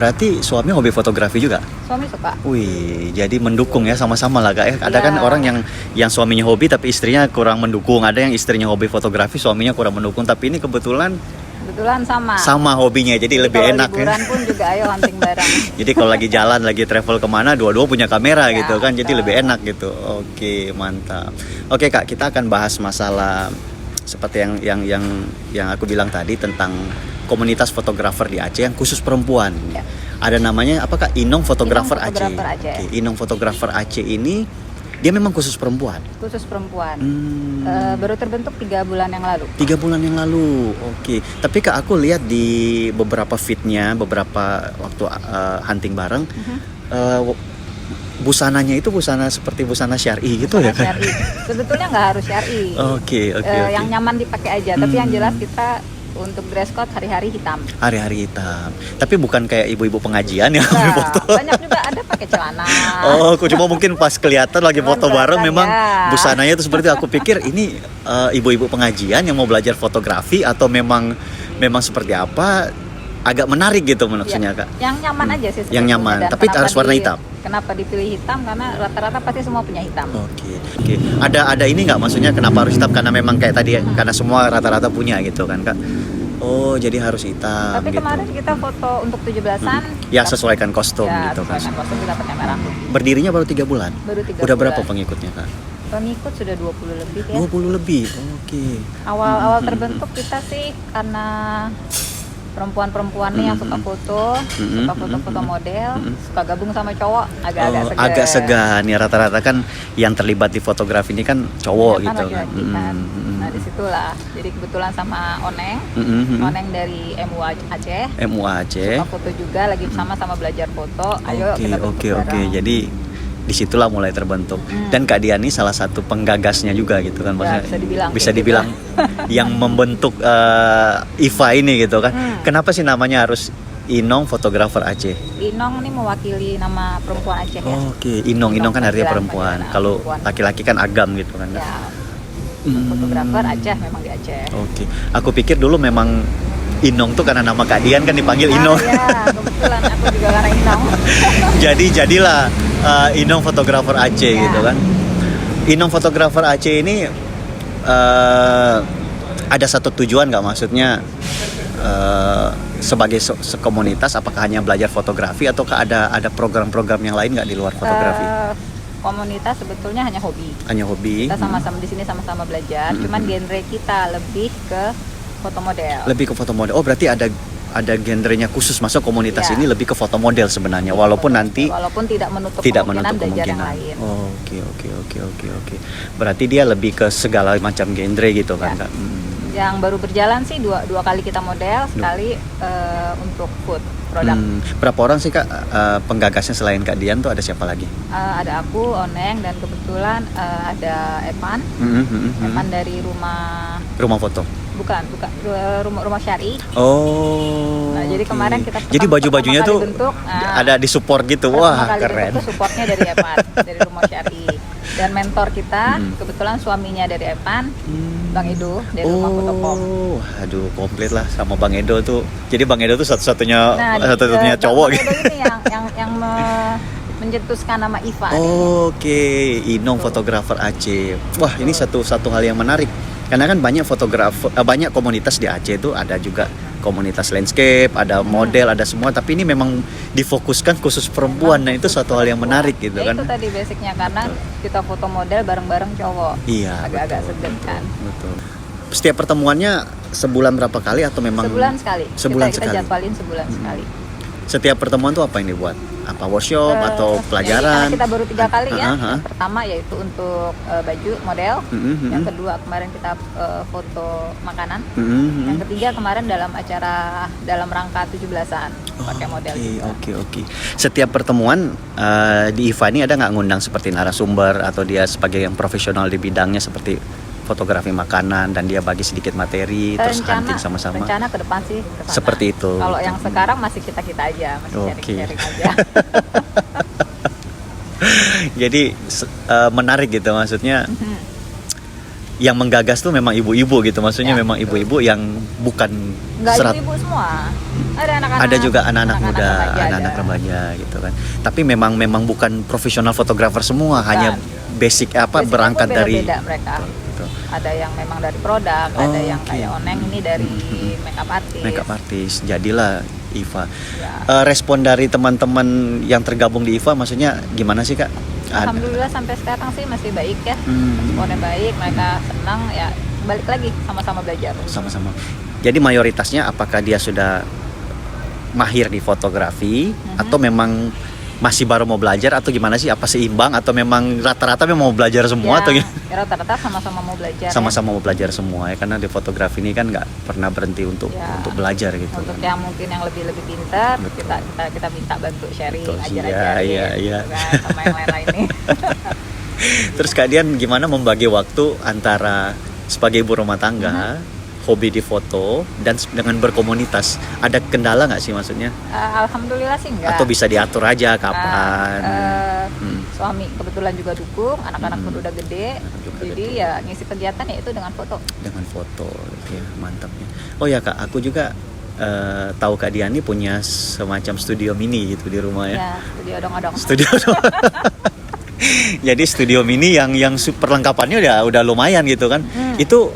Berarti suami hobi fotografi juga? Suami suka. Wih, jadi mendukung ya sama-sama lah Kak ya. Ada Iya. kan orang yang suaminya hobi tapi istrinya kurang mendukung. Ada yang istrinya hobi fotografi, suaminya kurang mendukung. Tapi ini kebetulan sama hobinya, jadi lebih kalau enak liburan ya. pun juga ayo hunting bareng. Jadi kalau lagi jalan, lagi travel kemana, dua-dua punya kamera Ya, gitu kan. Jadi betul. lebih enak gitu. Oke, mantap. Oke Kak, kita akan bahas masalah seperti yang aku bilang tadi tentang komunitas fotografer di Aceh yang khusus perempuan. Ya. Ada namanya apakah Inong Fotografer Inong Aceh. Fotografer Aceh. Oke, Inong Fotografer Aceh ini dia memang khusus perempuan. Khusus perempuan. Hmm. Baru terbentuk 3 bulan yang lalu. 3 bulan yang lalu, oke. Tapi Kak, aku lihat di beberapa feednya, beberapa waktu hunting bareng, busananya itu busana seperti busana syar'i gitu ya Kak? Syar'i. Sebetulnya nggak harus syar'i. Oke. Yang nyaman dipakai aja. Tapi yang jelas kita untuk dress code hari-hari hitam. Hari-hari hitam. Tapi bukan kayak ibu-ibu pengajian yang ambil foto. Banyak juga ada pakai celana. Oh, aku cuma mungkin pas kelihatan lagi foto bareng memang ya. busananya itu seperti itu. Aku pikir ini ibu-ibu pengajian yang mau belajar fotografi atau memang seperti apa, agak menarik gitu maksudnya Kak. Yang nyaman aja sih. Yang nyaman, tapi harus warna hitam. Kenapa dipilih hitam? Karena rata-rata pasti semua punya hitam. Oke. Ada ini nggak maksudnya kenapa harus hitam? Karena memang kayak tadi ya, karena semua rata-rata punya gitu kan Kak. Oh, jadi harus hitam. Tapi gitu. kemarin kita foto untuk 17-an. Ya sesuaikan kostum Ya, gitu kan. sesuaikan kostum kita pakai merah. Berdirinya baru 3 bulan. Baru 3 Udah bulan. berapa pengikutnya Kak? Pengikut sudah 20 lebih ya. 20 lebih. Oke. Awal terbentuk kita sih karena perempuan-perempuan nih yang suka foto, suka foto-foto model, suka gabung sama cowok, agak-agak segan. Agak segan ya, rata-rata kan yang terlibat di fotografi ini kan cowok gitu kan. Laki-laki kan. Nah disitulah, jadi kebetulan sama Oneng, Oneng dari MUA Aceh, MUA Aceh. suka foto juga, lagi sama-sama belajar foto. Ayo kita bentuk Oke. bareng. Jadi disitulah mulai terbentuk. Dan Kak Dian ini salah satu penggagasnya juga gitu kan, Ya, maksudnya bisa dibilang yang membentuk IFA ini gitu kan. Kenapa sih namanya harus Inong Fotografer Aceh? Inong ini mewakili nama perempuan Aceh ya. Oke, Inong kan artinya panggilan perempuan. Kalau perempuan. laki-laki kan Agam gitu kan. Ya, fotografer Aceh memang di Aceh. Oke, aku pikir dulu memang Inong tuh karena nama Kak Dian kan dipanggil Inong. Ya, kebetulan aku juga karena Inong. Jadilah Inong Fotografer Aceh gitu kan. Inong Fotografer Aceh ini ada satu tujuan nggak, maksudnya sebagai sekomunitas apakah hanya belajar fotografi ataukah ada program-program yang lain nggak di luar fotografi? Komunitas sebetulnya hanya hobi. Hanya hobi. Kita sama-sama di sini sama-sama belajar. Cuman genre kita lebih ke foto model. Lebih ke foto model. Oh, berarti ada genrenya khusus masuk komunitas Ya. ini lebih ke foto model sebenarnya, walaupun nanti tidak menutup kemungkinan belajar yang lain. Oke. Berarti dia lebih ke segala macam genre gitu kan Ya. Kak. Yang baru berjalan sih dua kali kita model, sekali untuk food produk. Berapa orang sih Kak penggagasnya selain Kak Dian tuh, ada siapa lagi? Ada aku, Oneng, dan kebetulan ada Evan. Evan dari Rumah foto. Bukan rumah syari. Oh. Nah, jadi kemarin kita jadi baju-bajunya tuh bentuk, ada di support gitu. Wah, keren. Itu supportnya dari Evan, dari rumah syari. Dan mentor kita kebetulan suaminya dari Evan, Bang Edo dari rumah Fotopop. Aduh, komplit lah sama Bang Edo tuh. Jadi Bang Edo tuh satu-satunya cowok Bang gitu. Edo ini yang mencetuskan nama IFA. Oke, Inong Fotografer Aceh. Wah, ini satu hal yang menarik. Karena kan banyak fotografer, banyak komunitas di Aceh itu, ada juga komunitas landscape, ada model, ada semua. Tapi ini memang difokuskan khusus perempuan, dan itu suatu hal yang menarik gitu ya, kan. Itu tadi basicnya, karena kita foto model bareng-bareng cowok. Iya. Agak-agak segan kan. Betul. Setiap pertemuannya sebulan berapa kali atau memang? Sebulan sekali. Sebulan kita sekali. Jadwalin sebulan sekali. Setiap pertemuan tuh apa yang dibuat? Apa workshop atau Jadi pelajaran? karena kita baru 3 kali ya. Aha. Yang pertama yaitu untuk baju model. Yang kedua kemarin kita foto makanan. Yang ketiga kemarin dalam acara dalam rangka 17-an pakai model juga. Oke. Setiap pertemuan di IFA ini ada nggak ngundang seperti narasumber atau dia sebagai yang profesional di bidangnya seperti fotografi makanan dan dia bagi sedikit materi terus hunting sama-sama? Rencana ke depan sih ke sana. Seperti itu. Kalau yang sekarang masih kita aja, masih sharing aja. Jadi menarik gitu, maksudnya yang menggagas tuh memang ibu-ibu gitu, maksudnya memang ibu-ibu yang bukan Nggak ibu-ibu semua, Ada anak-anak. Ada juga anak-anak muda, remaja anak-anak ada. remaja gitu kan. Tapi memang bukan profesional fotografer semua, Bukan. hanya basic apa Basicnya berangkat pun dari beda-beda mereka. Betul. Ada yang memang dari produk, ada Oh, yang oke. kayak Oneng ini dari makeup artist. makeup artist. Jadilah IVA. Ya. Respon dari teman-teman yang tergabung di IVA maksudnya gimana sih, Kak? Alhamdulillah sampai sekarang sih masih baik ya. Responnya baik, mereka senang ya. Balik lagi sama-sama belajar. Sama-sama. Jadi mayoritasnya apakah dia sudah mahir di fotografi atau memang masih baru mau belajar atau gimana sih? Apa seimbang atau memang rata-rata memang mau belajar semua atau ya, gimana? ya rata-rata sama-sama mau belajar. Sama-sama mau belajar semua ya, karena di fotografi ini kan nggak pernah berhenti untuk belajar gitu. Untuk kan. yang mungkin yang lebih pintar, Betul. kita minta bantu sharing, Betul, ajar-ajarin iya. gitu kan, sama yang lain-lain nih. Terus kalian gimana membagi waktu antara sebagai ibu rumah tangga, hobi di foto dan dengan berkomunitas? Ada kendala nggak sih maksudnya? Alhamdulillah sih enggak. Atau bisa diatur aja kapan? Suami kebetulan juga dukung, anak-anak pun udah gede, jadi ya ngisi kegiatan ya itu dengan foto. Dengan foto, ya mantapnya. Oh ya Kak, aku juga tahu Kak Diani punya semacam studio mini gitu di rumah ya. Ya, studio odong-odong. Studio. Jadi studio mini yang perlengkapannya udah lumayan gitu kan. Itu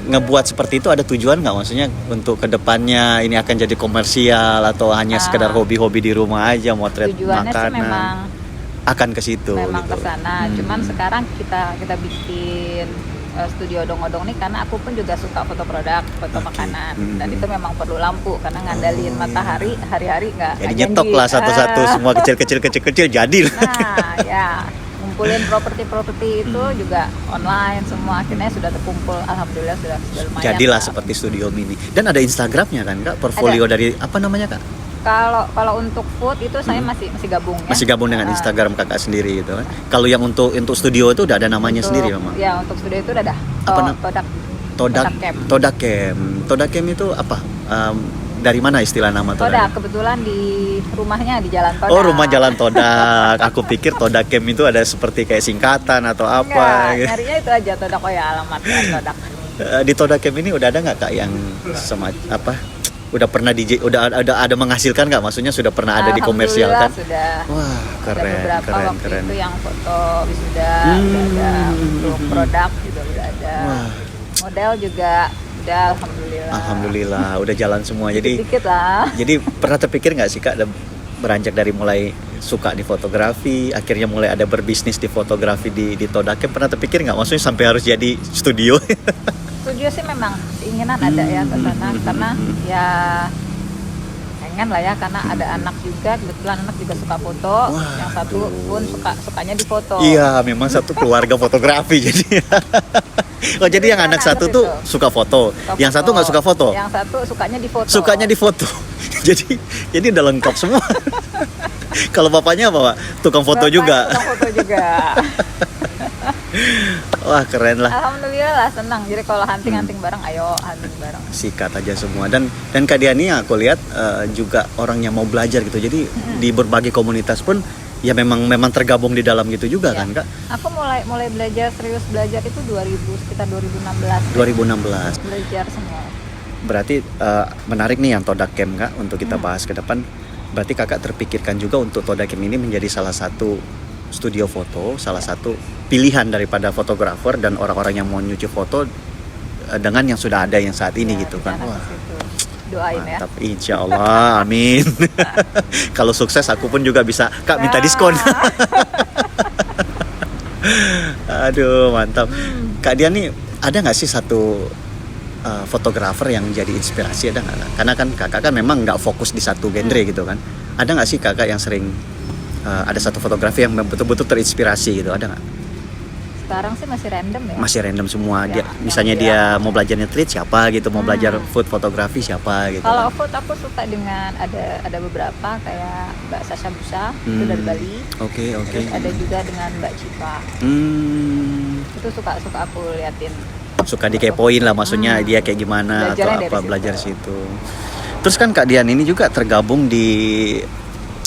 ngebuat seperti itu ada tujuan nggak, maksudnya untuk kedepannya ini akan jadi komersial atau hanya sekedar hobi-hobi di rumah aja, motret Tujuannya makanan? sih memang akan ke situ. memang gitu. ke sana. Cuman sekarang kita bikin studio odong-odong nih karena aku pun juga suka foto produk, foto makanan, dan itu memang perlu lampu karena ngandalin matahari hari-hari nggak. Jadi nyetok lah satu-satu semua kecil-kecil jadi. Nah, ya ngumpulin properti itu juga online semua akhirnya sudah terkumpul, alhamdulillah sudah lumayan. Jadilah Kak. seperti studio mini. Dan ada Instagramnya kan Kak? Portfolio dari apa namanya Kak? Kalau untuk food itu saya masih gabung ya. Masih gabung dengan Instagram Kakak sendiri gitu kan. Kalau yang untuk studio itu udah ada namanya sendiri memang. Ya, untuk studio itu udah ada. Apa Todak Todakem itu apa? Dari mana istilah nama Todak? Todak? Kebetulan di rumahnya di Jalan Todak. Oh, rumah Jalan Todak. Aku pikir Todakem itu ada seperti kayak singkatan atau apa Enggak, gitu. nyarinya itu aja Todak. Oh ya, alamat Jalan Todak. Di Todakem ini udah ada nggak Kak yang udah pernah udah ada menghasilkan nggak? Maksudnya sudah pernah ada dikomersialkan? Sudah. Wah, Ada beberapa waktu keren. itu yang foto wisuda, udah ada untuk produk juga udah ada. Wah. Model juga udah, Alhamdulillah udah jalan semua. Jadi dikit lah. Jadi pernah terpikir nggak sih Kak, beranjak dari mulai suka di fotografi, akhirnya mulai ada berbisnis di fotografi di Todakem, pernah terpikir nggak? Maksudnya sampai harus jadi studio? Studio sih memang keinginan ada ya ke sana karena ya pengen lah ya, karena ada anak juga, kebetulan anak juga suka foto. Yang satu pun sukanya di foto. Iya, memang satu keluarga fotografi jadi. Oh, jadi yang anak satu tuh suka foto, yang satu nggak suka foto. Yang satu sukanya di foto. Sukanya di foto. jadi udah lengkap semua. Kalau bapaknya apa, Pak? Tukang foto juga. Tukang foto juga. Wah, keren lah. Alhamdulillah lah, senang. Jadi kalau hunting bareng, ayo hunting bareng. Sikat aja semua. Dan Kak Diani aku lihat juga orang yang mau belajar gitu. Jadi di berbagai komunitas pun ya memang tergabung di dalam gitu juga kan Kak? Aku mulai serius belajar itu sekitar 2016. 2016. Belajar semua. Berarti menarik nih yang Todakem Kak untuk kita bahas ke depan. Berarti Kakak terpikirkan juga untuk Todakem ini menjadi salah satu studio foto, salah satu pilihan daripada fotografer dan orang-orang yang mau nyuci foto dengan yang sudah ada yang saat ini gitu kan. Wah, doain ya. mantap, insya Allah, amin. Kalau sukses aku pun juga bisa Kak minta diskon. Aduh, mantap. Kak Dian nih, ada nggak sih satu fotografer yang jadi inspirasi, ada nggak? Karena kan kakak kan memang nggak fokus di satu genre gitu kan. Ada nggak sih kakak yang sering ada satu fotografi yang betul-betul terinspirasi gitu, ada nggak? Sekarang sih masih random ya. Masih random semua. Ya, Misalnya dia mau belajar nge-treat siapa gitu, mau belajar food fotografi siapa gitu. Kalau food aku suka dengan ada beberapa kayak Mbak Sasha Busa itu dari Bali. Oke. Terus ada juga dengan Mbak Cipa. Itu suka aku liatin. Suka dikepoin lah, maksudnya dia kayak gimana Belajarnya atau apa, dari belajar situ. Terus kan Kak Dian ini juga tergabung di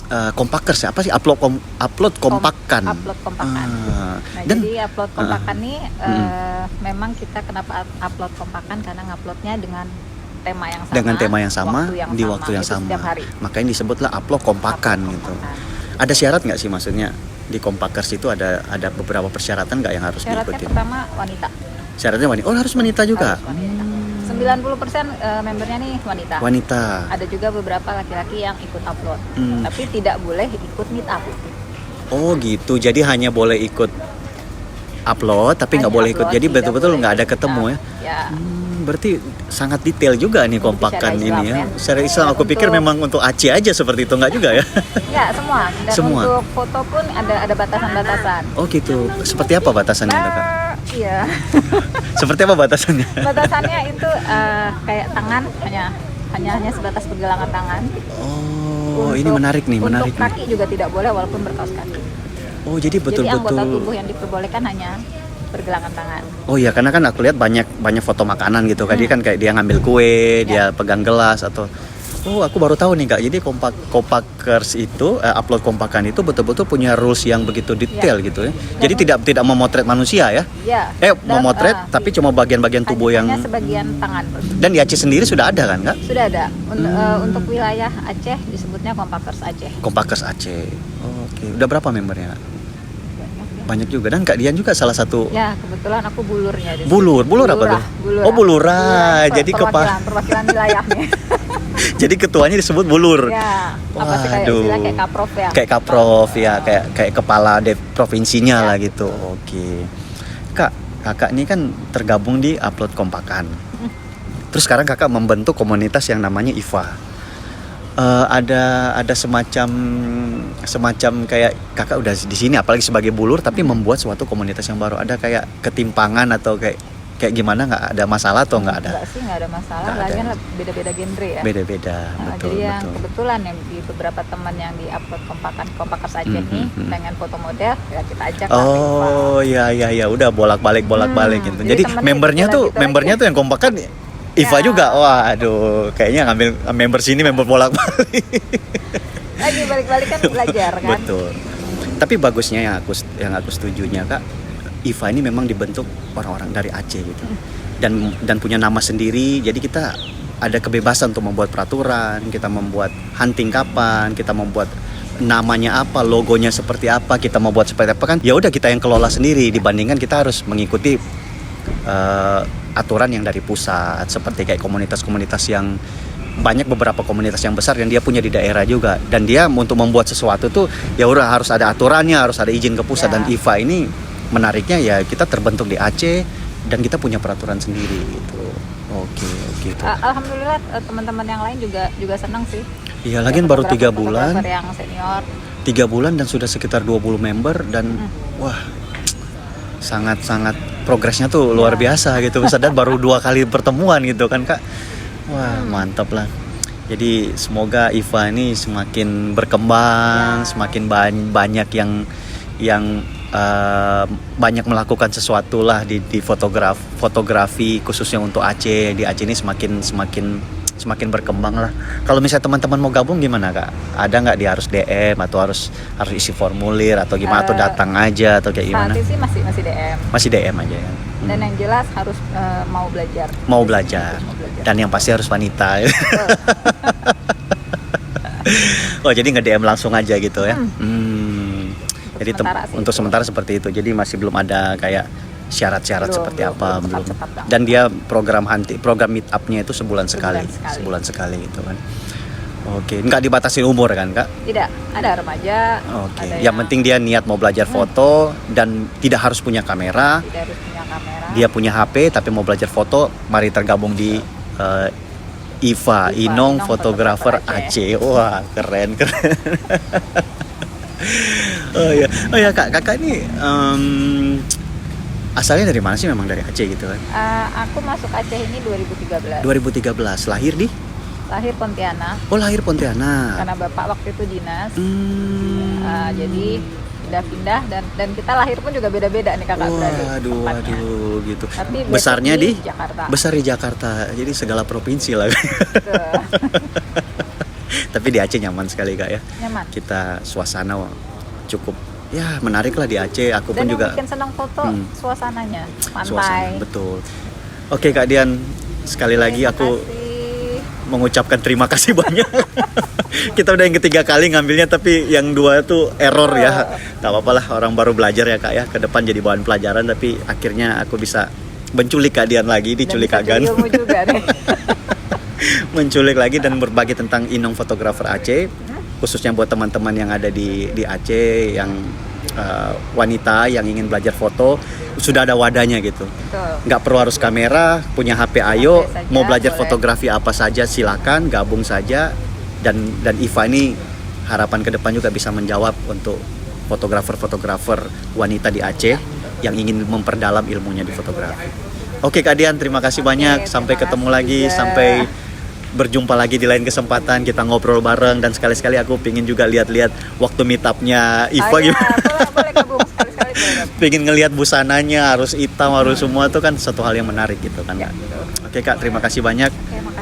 Kompakers ya, apa sih? Upload Kompakan. Upload Kompakan. Jadi upload Kompakan nih memang kita kenapa upload Kompakan karena nguploadnya dengan tema yang sama. Dengan tema yang sama di waktu yang itu sama. Setiap hari. Makanya disebutlah upload kompakan gitu. Ada syarat nggak sih, maksudnya di Kompakers itu ada beberapa persyaratan nggak yang harus Syaratnya diikuti? pertama wanita. Syaratnya wanita. Oh, harus wanita juga. Harus wanita. 90% membernya nih wanita. Wanita. Ada juga beberapa laki-laki yang ikut upload, tapi tidak boleh ikut meet up. Oh gitu. Jadi hanya boleh ikut upload, tapi nggak boleh ikut. Upload, Jadi tidak betul-betul boleh nggak ada meet ketemu up. ya. Ya. Berarti sangat detail juga nih kompakan Secara Islam, ini ya. ya. Secara Islam aku pikir memang untuk Aceh aja seperti itu, nggak juga ya? Ya, semua. Dan Semua. untuk foto pun ada batasan-batasan. Oh gitu. Seperti apa batasannya, Kak? Iya. Seperti apa batasannya? Batasannya itu kayak tangan hanya sebatas pergelangan tangan. Oh, ini menarik nih, menarik Untuk kaki juga tidak boleh walaupun berkaos kaki. Oh, jadi Jadi anggota betul-betul. tubuh yang diperbolehkan hanya pergelangan tangan. Oh iya, karena kan aku lihat banyak foto makanan gitu. Dia kan kayak dia ngambil kue, dia pegang gelas atau. Oh, aku baru tahu nih, Kak. Jadi Kompakers itu upload kompakan itu betul-betul punya rules yang begitu detail gitu ya. Jadi tidak memotret manusia ya. Ya. Memotret tapi cuma bagian-bagian tubuh yang. hanya sebagian tangan. Dan di Aceh sendiri sudah ada kan, Kak? Sudah ada. Untuk wilayah Aceh disebutnya Kompakers Aceh. Kompakers Aceh. Oh, oke. Udah berapa membernya, Kak? Banyak juga. Dan Kak Dian juga salah satu. Ya, kebetulan aku bulurnya di sini. Bulur apa tuh? Bulurah. Oh, bulurah. Jadi perwakilan wilayahnya. Jadi ketuanya disebut bulur. Ya, apa sih kayak Waduh. istilah kayak kaprov ya? Kayak kaprov ya, kayak kepala provinsinya lah gitu. Oke. Kak, Kakak ini kan tergabung di upload kompakan. Terus sekarang Kakak membentuk komunitas yang namanya IFA. Ada semacam kayak Kakak udah di sini apalagi sebagai bulur tapi membuat suatu komunitas yang baru. Ada kayak ketimpangan atau kayak gimana, nggak ada masalah atau nggak ada? Enggak sih, nggak ada masalah. Nggak ada. Lagian beda-beda genre ya. Beda-beda, betul. Jadi yang kebetulan yang di beberapa teman yang di upload Kompakers Aceh nih dengan foto model ya kita ajak. Oh ya, udah bolak-balik gitu. Jadi temennya membernya tuh gitu yang kompakan IFA juga. Wah, aduh, kayaknya ngambil member sini, member bolak-balik. Lagi balik-balik kan belajar kan. Betul. Tapi bagusnya yang aku setujunya, Kak, IFA ini memang dibentuk orang-orang dari Aceh gitu. Dan punya nama sendiri. Jadi kita ada kebebasan untuk membuat peraturan, kita membuat hunting kapan, kita membuat namanya apa, logonya seperti apa, kita mau buat seperti apa kan. Ya udah kita yang kelola sendiri dibandingkan kita harus mengikuti aturan yang dari pusat, seperti kayak komunitas-komunitas yang banyak, beberapa komunitas yang besar dan dia punya di daerah juga, dan dia untuk membuat sesuatu tuh ya udah harus ada aturannya, harus ada izin ke pusat. Dan IFA ini menariknya ya kita terbentuk di Aceh dan kita punya peraturan sendiri gitu. Oke. Alhamdulillah teman-teman yang lain juga senang sih. Iya, lagian baru 3 bulan. Yang senior. 3 bulan dan sudah sekitar 20 member dan wah, sangat progresnya tuh luar biasa gitu. Sadar baru 2 kali pertemuan gitu kan, Kak. Wah, mantap lah. Jadi semoga IFA ini semakin berkembang, semakin banyak yang banyak melakukan sesuatu lah di fotografi khususnya untuk Aceh. Di Aceh ini semakin berkembang lah. Kalau misalnya teman-teman mau gabung gimana, Kak? Ada nggak dia harus DM atau harus isi formulir atau gimana, atau datang aja atau kayak gimana? Saat ini sih masih DM. Masih DM aja ya. Dan yang jelas harus mau belajar. Mau belajar. Dan yang pasti harus wanita. Oh, jadi nge-DM langsung aja gitu ya. Jadi untuk sementara seperti itu. Jadi masih belum ada kayak syarat-syarat seperti apa, belum. Dan dia program meet up-nya itu sebulan sekali gitu kan. Oke, nggak dibatasin umur kan, Kak? Tidak, ada remaja. Oke, yang penting dia niat mau belajar foto dan tidak harus punya kamera. Tidak harus punya kamera. Dia punya HP tapi mau belajar foto, mari tergabung di IFA, Inong Fotografer Aceh. Wah, keren. Oh ya, Kakak ini asalnya dari mana sih? Memang dari Aceh gitu kan? Aku masuk Aceh ini 2013. 2013, Lahir Pontianak. Oh, lahir Pontianak. Karena bapak waktu itu dinas. Jadi pindah-pindah dan kita lahir pun juga beda-beda nih kakak beradik. Waduh, gitu. Tapi besarnya di Jakarta. Besar di Jakarta. Jadi segala provinsi lah. Tapi di Aceh nyaman sekali, Kak ya. Nyaman. Kita suasana cukup ya menarik lah di Aceh. Aku pun juga bikin senang foto suasananya, pantai. Suasana, betul. Oke, Kak Dian, sekali lagi aku mengucapkan terima kasih banyak. Kita udah yang ketiga kali ngambilnya, tapi yang dua tuh error ya. Tak apa-apa lah, orang baru belajar ya Kak ya. Ke depan jadi bahan pelajaran, tapi akhirnya aku bisa menculik Kak Dian lagi, diculik Kak Gan. ilmu juga deh. Menculik lagi dan berbagi tentang Inong Fotografer Aceh, khususnya buat teman-teman yang ada di Aceh, yang wanita yang ingin belajar foto, sudah ada wadahnya gitu. Betul. Nggak perlu harus kamera, punya HP ayo, saja, mau belajar boleh. fotografi apa saja silakan, gabung saja. Dan Iva ini harapan ke depan juga bisa menjawab untuk fotografer-fotografer wanita di Aceh yang ingin memperdalam ilmunya di fotografi. Oke Kak Dian, terima kasih banyak. Sampai terima ketemu kasih lagi, juga. sampai berjumpa lagi di lain kesempatan, kita ngobrol bareng, dan sekali-sekali aku pingin juga lihat-lihat waktu meet up-nya Iva gimana. Boleh gabung sekali-sekali, boleh gabung. Pingin ngelihat busananya, harus hitam, harus semua, itu kan satu hal yang menarik gitu kan Kak. Oke Kak, terima kasih banyak. Oke, makasih.